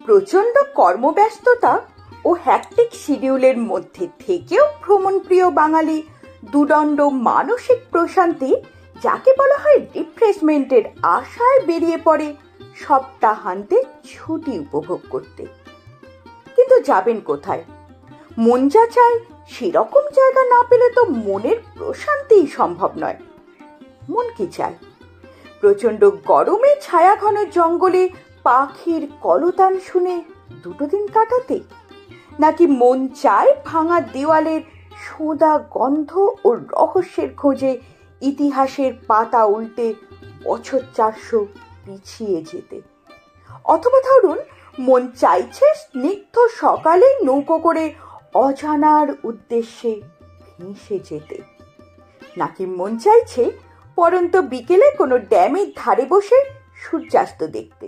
প্রচণ্ড কর্মব্যস্ততা ও হ্যাকটিক শিডিউলের মধ্যে থেকেও ভ্রমণপ্রিয় বাঙালি দুদণ্ড মানসিক প্রশান্তি, যাকে বলা হয় রিফ্রেশমেন্টের আশায় বেরিয়ে পড়ে সপ্তাহান্তে ছুটি উপভোগ করতে। কিন্তু যাবেন কোথায়? মন যা চায় সেরকম জায়গা না পেলে তো মনের প্রশান্তিই সম্ভব নয়। মন কি চায়? প্রচণ্ড গরমে ছায়া ঘন জঙ্গলে পাখির কলতান শুনে দুটো দিন কাটাতে, নাকি মন চায় ভাঙা দেওয়ালের সোঁদা গন্ধ ও রহস্যের খোঁজে ইতিহাসের পাতা উল্টে বছর 400 পিছিয়ে যেতে? অথবা ধরুন মন চাইছে স্নিগ্ধ সকালে নৌকো করে অজানার উদ্দেশ্যে ভেসে যেতে, নাকি মন চাইছে পরন্ত বিকেলে কোনো ড্যামের ধারে বসে সূর্যাস্ত দেখতে?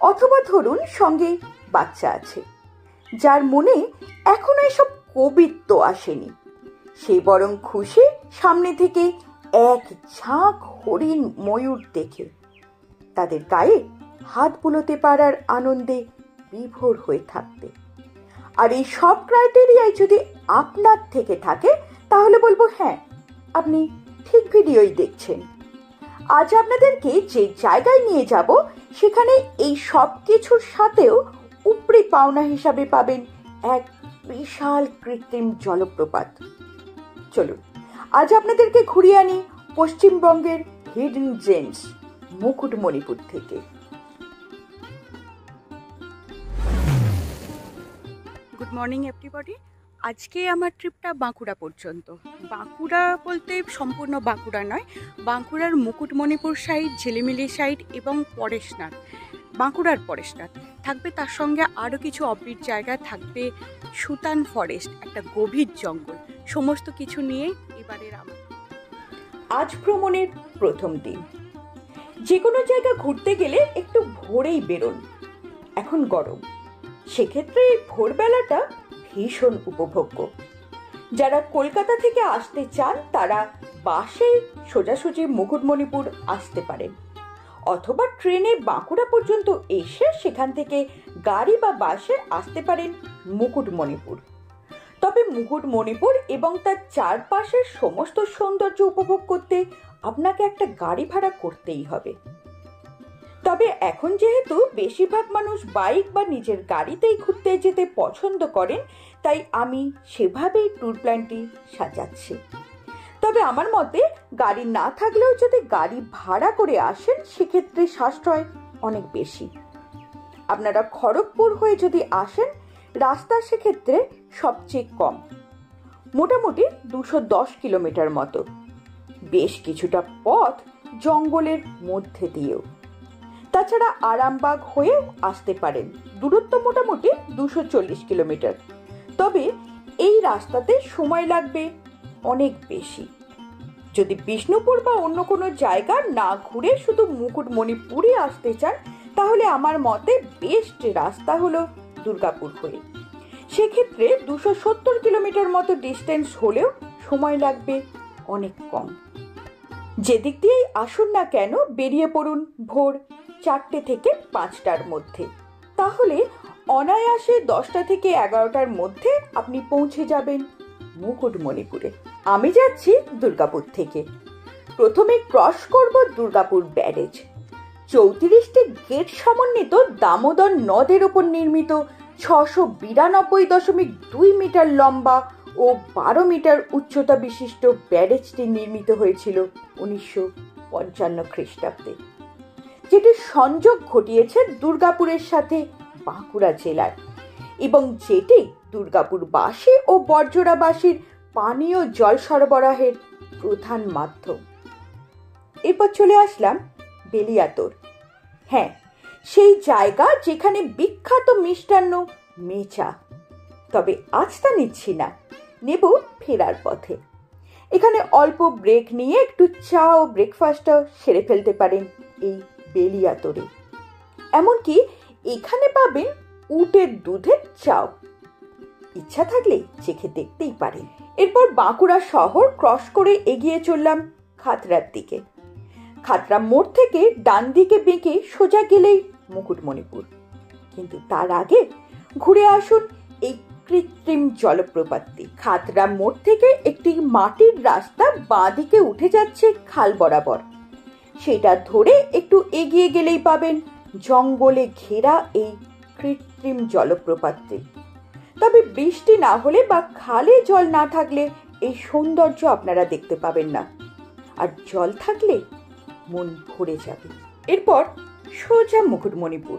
অথবা ধরুন সঙ্গে বাচ্চা আছে, যার মনে এখনো এসব কবিত্ব আসেনি, সে বরং খুশি সামনে থেকে এক ঝাঁক হরিণ ময়ূর দেখে তাদের গায়ে হাত বুলোতে পারার আনন্দে বিভোর হয়ে থাকতে। আর এই সব ক্রাইটেরিয়ায় যদি আপনার থেকে থাকে, তাহলে বলবো হ্যাঁ, আপনি ঠিক ভিডিওই দেখছেন। আজ আপনাদেরকে যে জায়গায় নিয়ে যাব, সেখানে এই সব কিছুর সাথেও উপরি পাওনা হিসাবে পাবেন এক বিশাল কৃত্রিম জলপ্রপাত। চলুন আজ আপনাদেরকে ঘুরিয়ে আনি পশ্চিমবঙ্গের হিডেন জেমস মুকুটমণিপুর থেকে। Good morning everybody. আজকে আমার ট্রিপটা বাঁকুড়া পর্যন্ত। বাঁকুড়া বলতে সম্পূর্ণ বাঁকুড়া নয়, বাঁকুড়ার মুকুটমণিপুর সাইড, ঝিলিমিলি সাইড এবং পরেশনাথ, বাঁকুড়ার পরেশনাথ থাকবে। তার সঙ্গে আরও কিছু অফবিট জায়গা থাকবে, সুতান ফরেস্ট, একটা গভীর জঙ্গল, সমস্ত কিছু নিয়ে এবারের আমার আজ ভ্রমণের প্রথম দিন। যে কোনো জায়গা ঘুরতে গেলে একটু ভোরেই বেরোন। এখন গরম, সেক্ষেত্রে এই ভোরবেলাটা ভীষণ উপভোগ্য। যারা কলকাতা থেকে আসতে চান তারা বাসে সোজাসুজি মুকুটমণিপুর আসতে পারেন, অথবা ট্রেনে বাঁকুড়া পর্যন্ত এসে সেখান থেকে গাড়ি বা বাসে আসতে পারেন মুকুটমণিপুর। তবে মুকুটমণিপুর এবং তার চারপাশের সমস্ত সৌন্দর্য উপভোগ করতে আপনাকে একটা গাড়ি ভাড়া করতেই হবে। তবে এখন যেহেতু বেশিরভাগ মানুষ বাইক বা নিজের গাড়িতেই ঘুরতে যেতে পছন্দ করেন, তাই আমি সেভাবেই ট্যুর প্ল্যানটি সাজাচ্ছি। তবে আমার মতে গাড়ি না থাকলেও যদি গাড়ি ভাড়া করে আসেন, সেক্ষেত্রে সাশ্রয় অনেক বেশি। আপনারা খড়গপুর হয়ে যদি আসেন, রাস্তা সেক্ষেত্রে সবচেয়ে কম, মোটামুটি 210 কিলোমিটার মতো। বেশ কিছুটা পথ জঙ্গলের মধ্যে দিয়েও। তাছাড়া আরামবাগ হয়েও আসতে পারেন, দূরত্ব মোটামুটি 240 কিলোমিটার। তবে এই রাস্তাতে সময় লাগবে অনেক বেশি। যদি বিষ্ণুপুর বা অন্য কোনো জায়গা না ঘুরে শুধু মুকুটমণিপুরে আসতে চান, তাহলে আমার মতে বেস্ট রাস্তা হলো দুর্গাপুর হয়ে। সেক্ষেত্রে 270 কিলোমিটার মতো ডিস্টেন্স হলেও সময় লাগবে অনেক কম। যেদিক দিয়েই আসুন না কেন, বেরিয়ে পড়ুন ভোর 4টে থেকে 5টার মধ্যে। তাহলে অনায়াসে 10টা থেকে 11টার মধ্যে আপনি পৌঁছে যাবেন মুকুটমণিপুরে। আমি যাচ্ছি দুর্গাপুর থেকে। প্রথমে ক্রস করব দুর্গাপুর ব্যারেজ। 34টি গেট সমন্বিত দামোদর নদের উপর নির্মিত 692.2 মিটার লম্বা ও 12 মিটার উচ্চতা বিশিষ্ট ব্যারেজটি নির্মিত হয়েছিল 1955 খ্রিস্টাব্দে, যেটি সংযোগ ঘটিয়েছে দুর্গাপুরের সাথে বাঁকুড়া জেলার, এবং যেটি দুর্গাপুরবাসী ও বর্জরাবাসীর পানীয় জল সরবরাহের প্রধান মাধ্যম। এরপর চলে আসলাম বেলিয়াতোড়। হ্যাঁ, সেই জায়গা যেখানে বিখ্যাত মিষ্টান্ন মেচা। তবে আজ তা নিচ্ছি না, নেব ফেরার পথে। এখানে অল্প ব্রেক নিয়ে একটু চা ও ব্রেকফাস্টও সেরে ফেলতে পারেন এই বেলিয়াতোড়ে। এমনকি এখানে পাবেন উটের দুধের চাও। ইচ্ছা থাকলে চেখে দেখতেই পারেন। এরপর বাঁকুড়া শহর ক্রস করে এগিয়ে চললাম খাতড়ার দিকে। খাতড়া মোড় থেকে ডান দিকে বেঁকে সোজা গেলেই মুকুটমণিপুর। কিন্তু তার আগে ঘুরে আসুন এই কৃত্রিম জলপ্রপাতটি। খাতড়া মোড় থেকে একটি মাটির রাস্তা বাঁদিকে উঠে যাচ্ছে খাল বরাবর। সেটা ধরে একটু এগিয়ে গেলেই পাবেন জঙ্গলে ঘেরা এই কৃত্রিম জলপ্রপাতটি। তবে বৃষ্টি না হলে বা খালে জল না থাকলে এই সৌন্দর্য আপনারা দেখতে পাবেন না, আর জল থাকলে মন ভরে যাবে। এরপর সোজা মুকুটমণিপুর।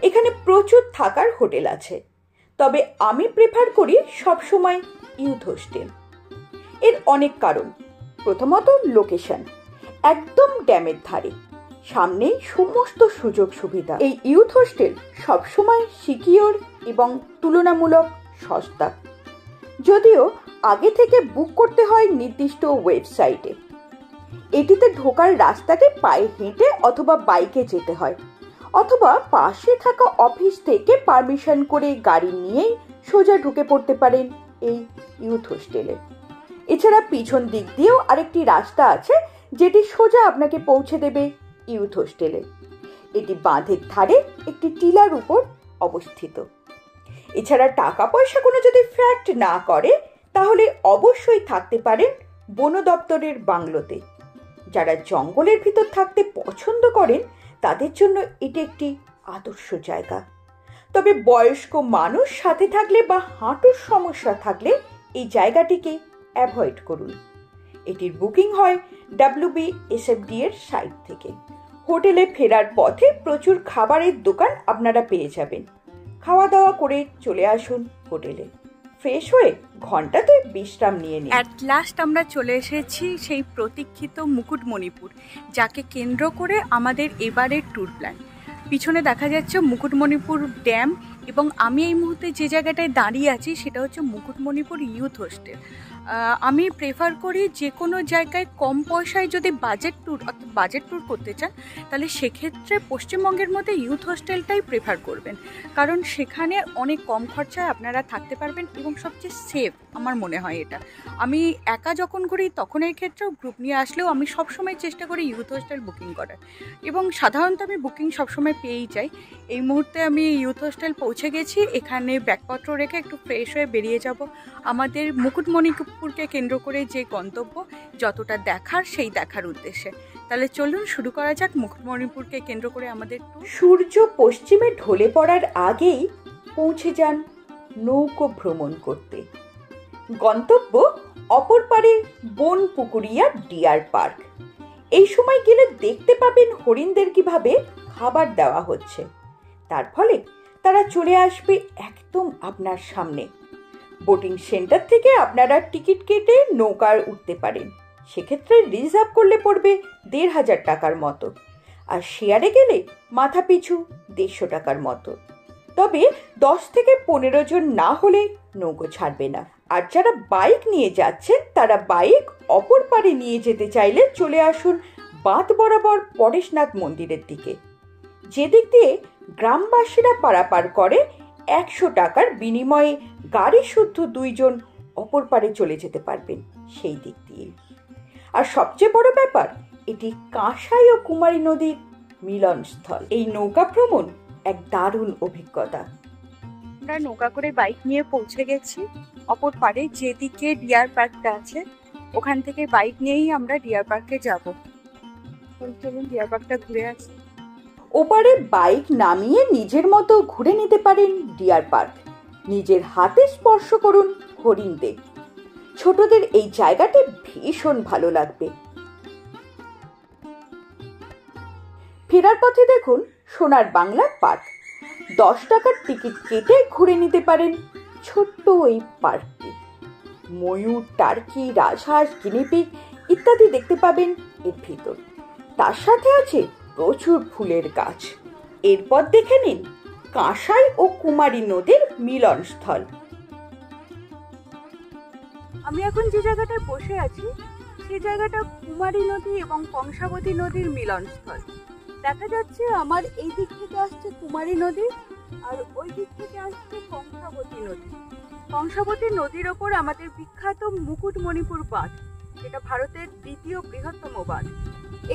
এখানে প্রচুর থাকার হোটেল আছে, তবে আমি প্রেফার করি সবসময় ইউথ হোস্টেল। এর অনেক কারণ। প্রথমত লোকেশন, একদম ড্যামের ধারে, সামনেই সমস্ত সুযোগ সুবিধা। এই ইউথ হোস্টেল সবসময় সিকিউর এবং তুলনামূলক সস্তা, যদিও আগে থেকে বুক করতে হয় নির্দিষ্ট ওয়েবসাইটে। এটিতে ঢোকার রাস্তাতে পায়ে হেঁটে অথবা বাইকে যেতে হয়, অথবা পাশে থাকা অফিস থেকে পারমিশন করে গাড়ি নিয়েই সোজা ঢুকে পড়তে পারেন এই ইউথ হোস্টেলে। এছাড়া পিছন দিক দিয়েও আরেকটি রাস্তা আছে, যেটি সোজা আপনাকে পৌঁছে দেবে ইউথ হোস্টেলে। এটি বাঁধের ধারে একটি টিলার উপর অবস্থিত। এছাড়া টাকা পয়সা কোনো যদি ফ্যাক্ট না করে, তাহলে অবশ্যই থাকতে পারেন বন দপ্তরের বাংলোতে। যারা জঙ্গলের ভিতর থাকতে পছন্দ করেন তাদের জন্য এটি একটি আদর্শ জায়গা। তবে বয়স্ক মানুষ সাথে থাকলে বা হাঁটুর সমস্যা থাকলে এই জায়গাটিকে অ্যাভয়েড করুন। এটির বুকিং হয় WBSFD এর সাইট থেকে। হোটেলে ফেরার পথে প্রচুর খাবারের দোকান আপনারা পেয়ে যাবেন। খাওয়া দাওয়া করে চলে আসুন হোটেলে। ফ্রেশ হয়ে ঘন্টা 2 বিশ্রাম নিয়ে নিন। অ্যাট লাস্ট আমরা চলে এসেছি সেই প্রতীক্ষিত মুকুটমণিপুর, যাকে কেন্দ্র করে আমাদের এবারের ট্যুর প্ল্যান। পিছনে দেখা যাচ্ছে মুকুটমণিপুর ড্যাম, এবং আমি এই মুহূর্তে যে জায়গাটায় দাঁড়িয়ে আছি সেটা হচ্ছে মুকুটমণিপুর ইউথ হোস্টেল। আমি প্রেফার করি যে কোনো জায়গায় কম পয়সায় যদি বাজেট ট্যুর করতে চান, তাহলে সেক্ষেত্রে পশ্চিমবঙ্গের মধ্যে ইউথ হোস্টেলটাই প্রেফার করবেন, কারণ সেখানে অনেক কম খরচায় আপনারা থাকতে পারবেন এবং সবচেয়ে সেফ আমার মনে হয় এটা। আমি একা যখন করি তখন এই ক্ষেত্রেও গ্রুপ নিয়ে আসলেও আমি সবসময় চেষ্টা করি ইউথ হোস্টেল বুকিং করার, এবং সাধারণত আমি বুকিং সবসময় পেয়েই যাই। এই মুহূর্তে আমি ইউথ হোস্টেল পৌঁছে গেছি। এখানে ব্যাগপত্র রেখে একটু ফ্রেশ হয়ে বেরিয়ে যাব আমাদের মুকুটমণিপুরকে কেন্দ্র করে যে গন্তব্য, যতটা দেখার সেই দেখার উদ্দেশ্যে। তাহলে চলুন শুরু করা যাক মুকুটমণিপুরকে কেন্দ্র করে আমাদের ট্যুর। সূর্য পশ্চিমে ঢলে পড়ার আগেই পৌঁছে যান নৌকো ভ্রমণ করতে। গন্তব্য অপর পারে বনপুকুরিয়া ডিয়ার পার্ক। এই সময় গেলে দেখতে পাবেন হরিণদের কিভাবে খাবার দেওয়া হচ্ছে। তার ফলে তারা চলে আসবে একদম আপনার সামনে। বোটিং সেন্টার থেকে আপনারা টিকিট কেটে নৌকায় উঠতে পারেন। সেক্ষেত্রে রিজার্ভ করলে পড়বে ১৫০০ টাকার মতো, আর শেয়ারে গেলে মাথা পিছু ১৫০ টাকার মতো। তবে 10 থেকে 15 জন না হলে নৌকো ছাড়বে না। আর যারা বাইক নিয়ে যাচ্ছেন তারা বাইক অপর পারে নিয়ে যেতে চাইলে চলে আসুন বাঁধ বরাবর পরেশনাথ মন্দিরের দিকে, যেদিক দিয়ে গ্রামবাসীরা পারাপার করে 100 টাকার বিনিময়ে গাড়ি শুদ্ধ 2 জন অপর পারে চলে যেতে পারবেন সেই দিক দিয়ে। আর সবচেয়ে বড় ব্যাপার, এটি কাঁসাই ও কুমারী নদীর মিলনস্থল। এই নৌকা ভ্রমণ এক দারুণ অভিজ্ঞতা। আমরা নৌকা করে বাইক নিয়ে পৌঁছে গেছি অপর পারে, যেদিকে ডিয়ার পার্কটা আছে। ওখান থেকে বাইক নিয়েই আমরা ডিয়ার পার্কে যাব। চলুন ডিয়ার পার্কটা ঘুরে আসি। ওপারে বাইক নামিয়ে নিজের মতো ঘুরে নিতে পারেন ডিয়ার পার্ক। নিজের হাতে স্পর্শ করুন হরিণদের। ছোটদের এই জায়গাটি ভীষণ ভালো লাগবে। ফেরার পথে দেখুন সোনার বাংলা পার্ক। 10 টাকার টিকিট কেটে ঘুরে নিতে পারেন ছোট্ট এই পার্কটি। ময়ূর, টার্কি, রাজহাঁস, গিনিপিগ ইত্যাদি দেখতে পাবেন এর ভিতর। তার সাথে আছে প্রচুর ফুলের গাছ। এরপর দেখে নিন কাঁসাই ও কুমারী নদীর মিলনস্থল। আমি এখন যে জায়গাটায় বসে আছি সেই জায়গাটা কুমারী নদী এবং কংসাবতী নদীর মিলনস্থল। দেখা যাচ্ছে আমার এই দিক থেকে আসছে কুমারী নদী, আর ওই দিক থেকে আসছে কংসাবতী নদী। কংসাবতী নদীর ওপর আমাদের বিখ্যাত মুকুটমণিপুর বাঁধ, যেটা ভারতের দ্বিতীয় বৃহত্তম বাঁধ।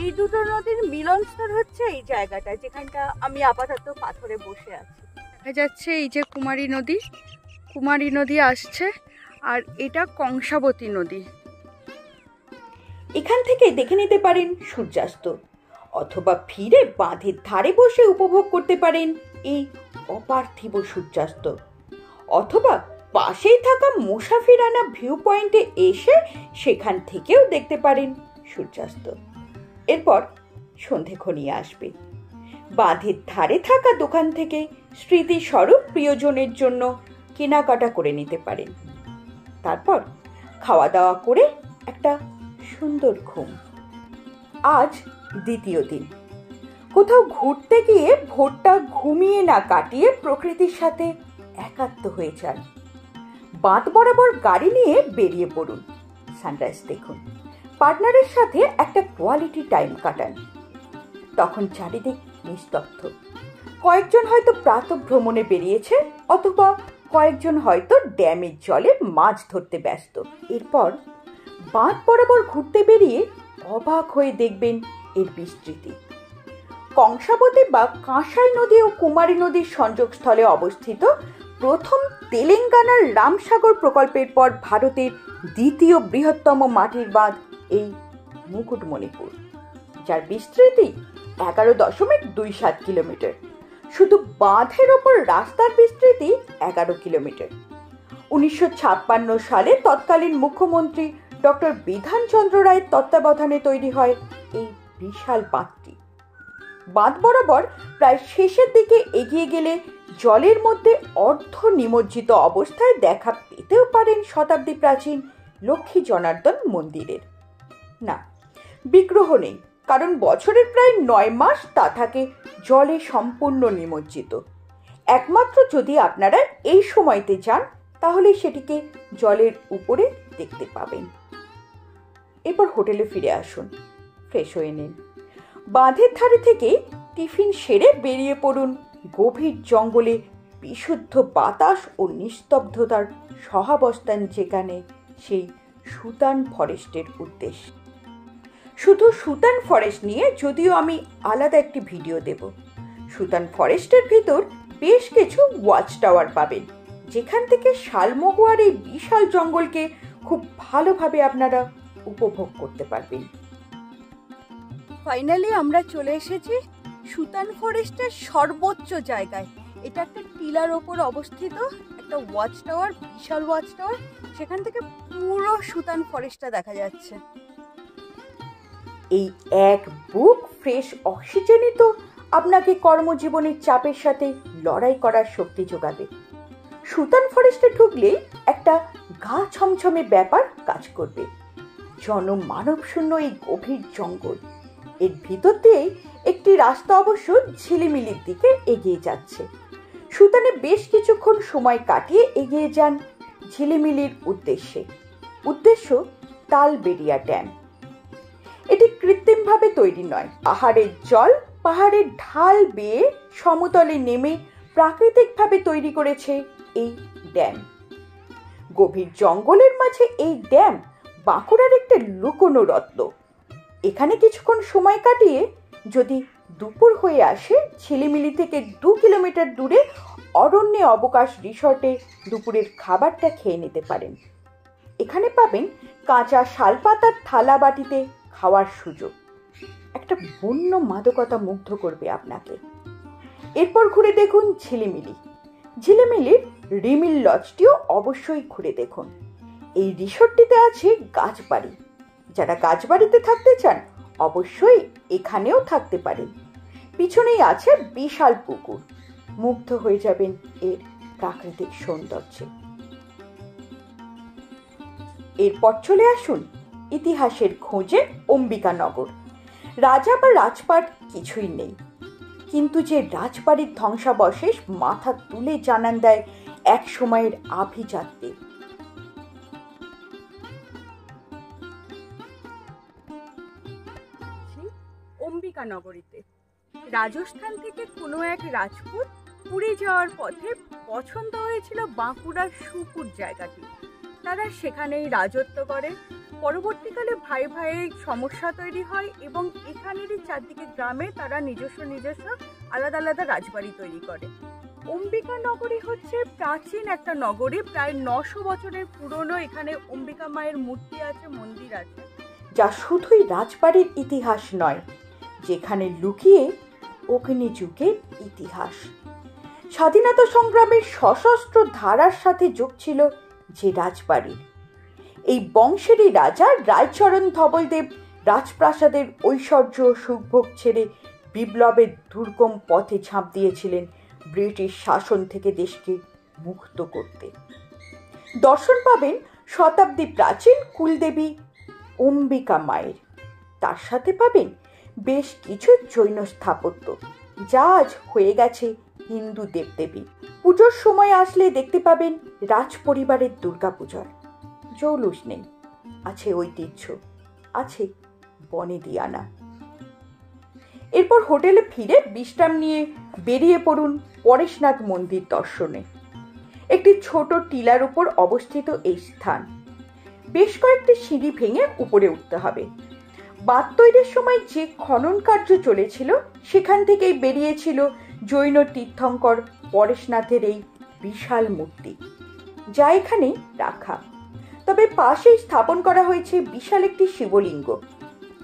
এই দুটো নদীর মিলনস্থল হচ্ছে এই জায়গাটা, যেখানটা আমি আপাতত পাথরে বসে আছি। দেখা যাচ্ছে এই যে কুমারী নদী আসছে, আর এটা কংসাবতী নদী। এখান থেকে দেখে নিতে পারেন সূর্যাস্ত, অথবা ফিরে বাঁধের ধারে বসে উপভোগ করতে পারেন এই অপার্থিব সূর্যাস্ত, অথবা পাশেই থাকা মুসাফিরানা ভিউ পয়েন্টে এসে সেখান থেকেও দেখতে পারেন সূর্যাস্ত। এরপর সন্ধে ঘনিয়ে আসবে। বাঁধের ধারে থাকা দোকান থেকে স্মৃতিস্বরূপ প্রিয়জনের জন্য কেনাকাটা করে নিতে পারেন। তারপর খাওয়া দাওয়া করে একটা সুন্দর ঘুম। আজ দ্বিতীয় দিন। কোথাও ঘুরতে গিয়ে ভোরটা ঘুমিয়ে না কাটিয়ে প্রকৃতির সাথে একাত্ম হয়ে যান। বাঁধ বরাবর গাড়ি নিয়ে বেরিয়ে পড়ুন, সানরাইজ দেখুন, পার্টনারের সাথে একটা কোয়ালিটি টাইম কাটান। তখন চারিদিক নিস্তব্ধ। কয়েকজন হয়তো প্রাতঃভ্রমণে বেরিয়েছে, অথবা কয়েকজন হয়তো ড্যামের জলে মাছ ধরতে ব্যস্ত। এরপর বাঁধ বরাবর ঘুরতে বেরিয়ে অবাক হয়ে দেখবেন এর বিস্তৃতি। কংসাবতী বা কাঁসাই নদী ও কুমারী নদীর সংযোগস্থলে অবস্থিত প্রথম তেলেঙ্গানার রামসাগর প্রকল্পের পর ভারতের দ্বিতীয় বৃহত্তম মাটির বাঁধ এই মুকুটমণিপুর, যার বিস্তৃতি 11.27 কিলোমিটার। শুধু বাঁধের ওপর রাস্তার বিস্তৃতি 11 কিলোমিটার। 1956 সালে তৎকালীন মুখ্যমন্ত্রী ডক্টর বিধানচন্দ্র রায়ের তত্ত্বাবধানে তৈরি হয় এই বিশাল বাঁধটি। বাঁধ বরাবর প্রায় শেষের দিকে এগিয়ে গেলে জলের মধ্যে অর্ধ নিমজ্জিত অবস্থায় দেখা পেতেও পারেন শতাব্দী প্রাচীন লক্ষ্মী জনার্দন মন্দিরের। না, বিগ্রহ নেই, কারণ বছরের প্রায় 9 মাস তা থাকে জলে সম্পূর্ণ নিমজ্জিত। একমাত্র যদি আপনারা এই সময়তে যান, তাহলে সেটিকে জলের উপরে দেখতে পাবেন। এরপর হোটেলে ফিরে আসুন, ফ্রেশ হয়ে নিন। বাঁধের ধারে থেকে টিফিন সেরে বেরিয়ে পড়ুন গভীর জঙ্গলে বিশুদ্ধ বাতাস ও নিস্তব্ধতার সহাবস্থান, যেখানে সেই সুতান ফরেস্টের উদ্দেশ্যে। শুধু সুতান ফরেস্ট নিয়ে যদিও আমি আলাদা একটি ভিডিও দেব। সুতান ফরেস্টের ভিতর বেশ কিছু ওয়াচ টাওয়ার পাবেন, যেখান থেকে শালমহুয়ার এই বিশাল জঙ্গলকে খুব ভালোভাবে আপনারা উপভোগ করতে পারবেন। ফাইনালি আমরা চলে এসেছি সুতান ফরেস্টের সর্বোচ্চ জায়গায়। এটা একটা টিলার ওপর অবস্থিত একটা ওয়াচ টাওয়ার, বিশাল ওয়াচ টাওয়ার। সেখান থেকে পুরো সুতান ফরেস্টটা দেখা যাচ্ছে। এই এক বুক ফ্রেশ অক্সিজেনই তো আপনাকে কর্মজীবনের চাপের সাথে লড়াই করার শক্তি যোগাবে। সুতান ফরেস্টে ঢুকলেই একটা গা ছমছমে ব্যাপার কাজ করবে। জনমানব শূন্য এই গভীর জঙ্গল, এর ভিতর দিয়ে একটি রাস্তা অবশ্য ঝিলিমিলির দিকে এগিয়ে যাচ্ছে। সুতানে বেশ কিছুক্ষণ সময় কাটিয়ে এগিয়ে যান ঝিলিমিলির উদ্দেশ্য তালবেড়িয়া ড্যাম। এটি কৃত্রিমভাবে তৈরি নয়। পাহাড়ের জল পাহাড়ের ঢাল বেয়ে সমতলে নেমে প্রাকৃতিকভাবে তৈরি করেছে এই ড্যাম। গভীর জঙ্গলের মাঝে এই ড্যাম বাঁকুড়ার একটা লুকোনো রত্ন। এখানে কিছুক্ষণ সময় কাটিয়ে যদি দুপুর হয়ে আসে, ঝিলিমিলি থেকে 2 কিলোমিটার দূরে অরণ্যে অবকাশ রিসর্টে দুপুরের খাবারটা খেয়ে নিতে পারেন। এখানে পাবেন কাঁচা শালপাতার থালা বাটিতে খাওয়ার সুযোগ। একটা বন্য মাদকতা মুগ্ধ করবে আপনাকে। এরপর ঘুরে দেখুন ঝিলিমিলির রিমিল লজটিও অবশ্যই ঘুরে দেখুন। এই রিসর্টটিতে আছে গাছবাড়ি। যারা গাছবাড়িতে থাকতে চান অবশ্যই এখানেও থাকতে পারেন। পিছনেই আছে বিশাল পুকুর, মুগ্ধ হয়ে যাবেন এর প্রাকৃতিক সৌন্দর্যে। এরপর চলে আসুন ইতিহাসের খোঁজে অম্বিকানগর। রাজা বা রাজপাট কিছুই নেই, কিন্তু যে রাজবাড়ির ধ্বংসাবশেষ মাথা তুলে জানান দেয় এক সময়ের আভিজাত্যে। অম্বিকানগরীতে রাজস্থান থেকে কোনো এক রাজপুত পুরী যাওয়ার পথে পছন্দ হয়েছিল বাঁকুড়ার সুপুর জায়গাটি। তারা সেখানেই রাজত্ব করে। পরবর্তীকালে ভাই ভাইয়ের সমস্যা তৈরি হয় এবং এখানেরই চারদিকে গ্রামে তারা নিজস্ব আলাদা আলাদা রাজবাড়ি তৈরি করে। অম্বিকা নগরী হচ্ছে প্রাচীন একটা নগরী, প্রায় 900 বছরের পুরনো। এখানে অম্বিকা মায়ের মূর্তি আছে, মন্দির আছে, যা শুধুই রাজবাড়ির ইতিহাস নয়, যেখানে লুকিয়ে অগ্নিযুগের ইতিহাস। স্বাধীনতা সংগ্রামের সশস্ত্র ধারার সাথে যোগ ছিল যে রাজবাড়ির। এই বংশেরই রাজা রায়চরণ ধবলদেব রাজপ্রাসাদের ঐশ্বর্য ও সুখভোগ ছেড়ে বিপ্লবের দুর্গম পথে ঝাঁপ দিয়েছিলেন ব্রিটিশ শাসন থেকে দেশকে মুক্ত করতে। দর্শন পাবেন শতাব্দী প্রাচীন কুলদেবী অম্বিকা মায়ের। তার সাথে পাবেন বেশ কিছু জৈন স্থাপত্য, যা আজ হয়ে গেছে হিন্দু দেবদেবী। পুজোর সময় আসলে দেখতে পাবেন রাজ পরিবারের দুর্গাপূজার জৌলুস নেই, আছে ঐতিহ্য, আছে বনেদিয়ানা। এরপর হোটেলে ফিরে বিশ্রাম নিয়ে বেরিয়ে পড়ুন পরেশনাথ মন্দির দর্শনে। একটি ছোট টিলার উপর অবস্থিত এই স্থান। বেশ কয়েকটি সিঁড়ি ভেঙে উপরে উঠতে হবে। বাঁধ তৈরির সময় যে খনন কার্য চলেছিল, সেখান থেকেই বেরিয়েছিল জৈন তীর্থঙ্কর পরেশনাথের এই বিশাল মূর্তি, যা এখানে রাখা। তবে পাশেই স্থাপন করা হয়েছে বিশাল একটি শিবলিঙ্গ।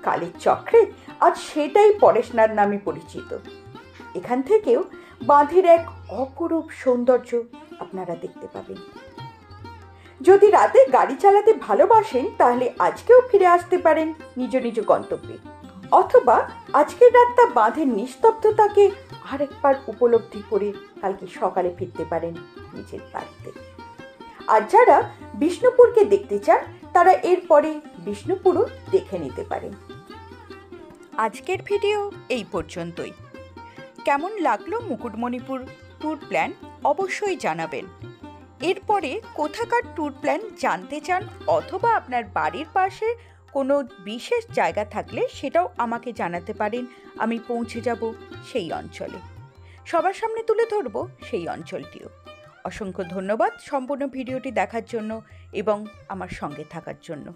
কালের চক্রে আজ সেটাই পরেশনাথ নামে পরিচিত। এখান থেকেও বাঁধের এক অপরূপ সৌন্দর্য আপনারা দেখতে পাবেন। যদি রাতে গাড়ি চালাতে ভালোবাসেন, তাহলে আজকেও ফিরে আসতে পারেন নিজ নিজ গন্তব্যে, অথবা আজকের রাতটা বাঁধের নিস্তব্ধতাকে আরেকবার উপলব্ধি করে কালকে সকালে ফিরতে পারেন নিজের বাড়িতে। আর যারা বিষ্ণুপুরকে দেখতে চান, তারা এরপরে বিষ্ণুপুরও দেখে নিতে পারেন। আজকের ভিডিও এই পর্যন্তই। কেমন লাগলো মুকুটমণিপুর ট্যুর প্ল্যান অবশ্যই জানাবেন। এরপরে কোথাকার ট্যুর প্ল্যান জানতে চান, অথবা আপনার বাড়ির পাশে কোনো বিশেষ জায়গা থাকলে সেটাও আমাকে জানাতে পারেন। আমি পৌঁছে যাব সেই অঞ্চলে, সবার সামনে তুলে ধরব সেই অঞ্চলটিও। অসংখ্য ধন্যবাদ সম্পূর্ণ ভিডিওটি দেখার জন্য এবং আমার সঙ্গে থাকার জন্য।